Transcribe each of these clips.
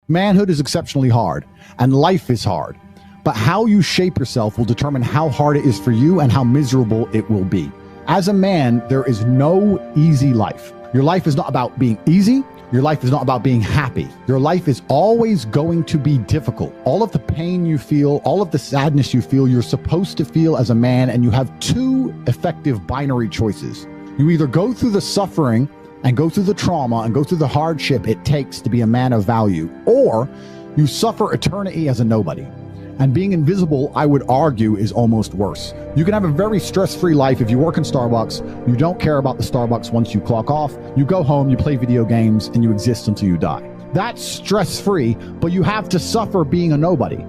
Manhood is exceptionally hard, and life is hard. But how you shape yourself will determine how hard it is for you and how miserable it will be. As a man, there is no easy life. Your life is not about being easy. Your life is not about being happy. Your life is always going to be difficult. All of the pain you feel, all of the sadness you feel, you're supposed to feel as a man, and you have two effective binary choices. You either go through the suffering and go through the trauma and go through the hardship it takes to be a man of value, or you suffer eternity as a nobody. And being invisible, I would argue, is almost worse. You can have a very stress-free life if you work in Starbucks. You don't care about the Starbucks once you clock off. You go home, you play video games, and you exist until you die. That's stress-free, but you have to suffer being a nobody.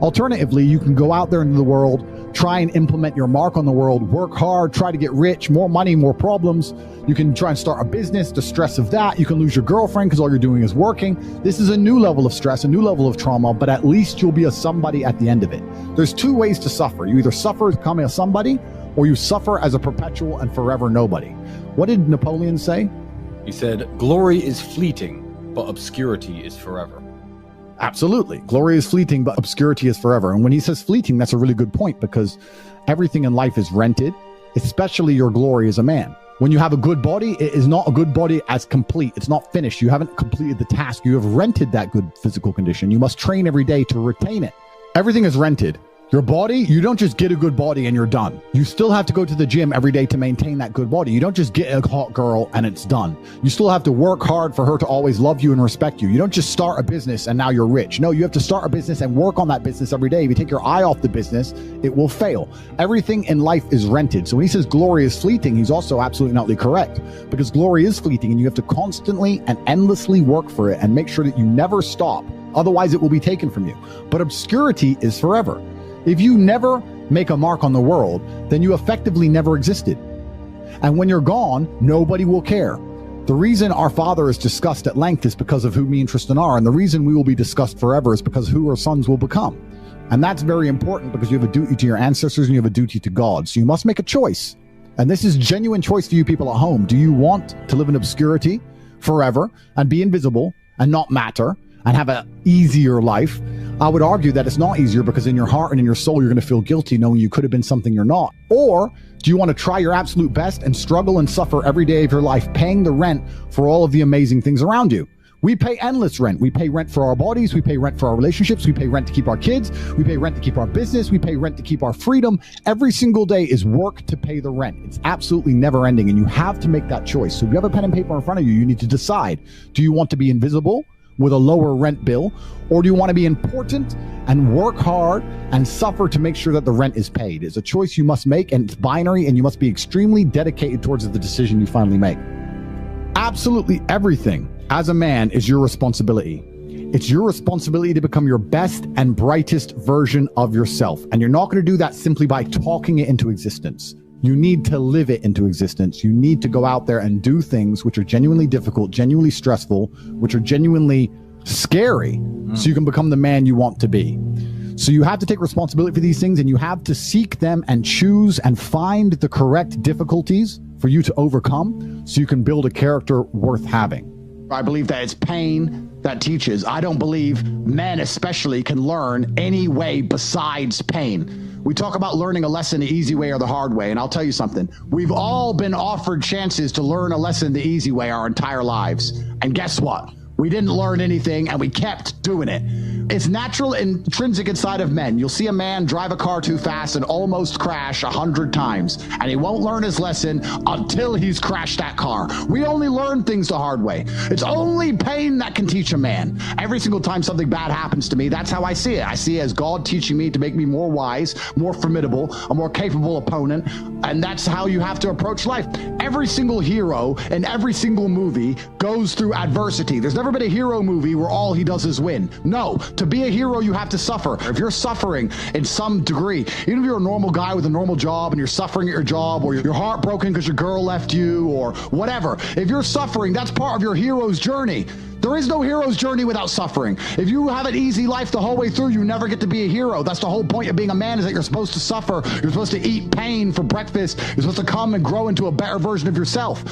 Alternatively, you can go out there into the world, try and implement your mark on the world, work hard, try to get rich, more money, more problems. You can try and start a business, the stress of that. You can lose your girlfriend because all you're doing is working. This is a new level of stress, a new level of trauma, but at least you'll be a somebody at the end of it. There's two ways to suffer. You either suffer as becoming a somebody, or you suffer as a perpetual and forever nobody. What did Napoleon say? He said, "Glory is fleeting, but obscurity is forever." Absolutely. Glory is fleeting, but obscurity is forever. And when he says fleeting, that's a really good point, because everything in life is rented, especially your glory as a man. When you have a good body, it is not a good body as complete. It's not finished. You haven't completed the task. You have rented that good physical condition. You must train every day to retain it. Everything is rented. Your body, you don't just get a good body and you're done. You still have to go to the gym every day to maintain that good body. You don't just get a hot girl and it's done. You still have to work hard for her to always love you and respect you. You don't just start a business and now you're rich. No, you have to start a business and work on that business every day. If you take your eye off the business, it will fail. Everything in life is rented. So when he says glory is fleeting, he's also absolutely not correct, because glory is fleeting and you have to constantly and endlessly work for it and make sure that you never stop. Otherwise, it will be taken from you. But obscurity is forever. If you never make a mark on the world, then you effectively never existed. And when you're gone, nobody will care. The reason our Father is discussed at length is because of who me and Tristan are. And the reason we will be discussed forever is because of who our sons will become. And that's very important, because you have a duty to your ancestors and you have a duty to God. So you must make a choice. And this is genuine choice for you people at home. Do you want to live in obscurity forever and be invisible and not matter and have an easier life? I would argue that it's not easier, because in your heart and in your soul, you're going to feel guilty knowing you could have been something you're not. Or do you want to try your absolute best and struggle and suffer every day of your life, paying the rent for all of the amazing things around you? We pay endless rent. We pay rent for our bodies. We pay rent for our relationships. We pay rent to keep our kids. We pay rent to keep our business. We pay rent to keep our freedom. Every single day is work to pay the rent. It's absolutely never ending, and you have to make that choice. So if you have a pen and paper in front of you, you need to decide. Do you want to be invisible with a lower rent bill, or do you want to be important and work hard and suffer to make sure that the rent is paid? It's a choice you must make, and it's binary, and you must be extremely dedicated towards the decision you finally make. Absolutely everything as a man is your responsibility. It's your responsibility to become your best and brightest version of yourself. And you're not going to do that simply by talking it into existence. You need to live it into existence. You need to go out there and do things which are genuinely difficult, genuinely stressful, which are genuinely scary, so you can become the man you want to be. So you have to take responsibility for these things, and you have to seek them and choose and find the correct difficulties for you to overcome, so you can build a character worth having. I believe that it's pain that teaches. I don't believe men especially can learn any way besides pain. We talk about learning a lesson the easy way or the hard way, and I'll tell you something. We've all been offered chances to learn a lesson the easy way our entire lives. And guess what? We didn't learn anything, and we kept doing it. It's natural, intrinsic inside of men. You'll see a man drive a car too fast and almost crash 100 times, and he won't learn his lesson until he's crashed that car. We only learn things the hard way. It's only pain that can teach a man. Every single time something bad happens to me, that's how I see it. I see it as God teaching me to make me more wise, more formidable, a more capable opponent, and that's how you have to approach life. Every single hero in every single movie goes through adversity. There's never been a hero movie where all he does is win. No, to be a hero, you have to suffer. If you're suffering in some degree, even if you're a normal guy with a normal job and you're suffering at your job, or you're heartbroken because your girl left you, or whatever, if you're suffering, that's part of your hero's journey. There is no hero's journey without suffering. If you have an easy life the whole way through, you never get to be a hero. That's the whole point of being a man, is that you're supposed to suffer. You're supposed to eat pain for breakfast. You're supposed to come and grow into a better version of yourself.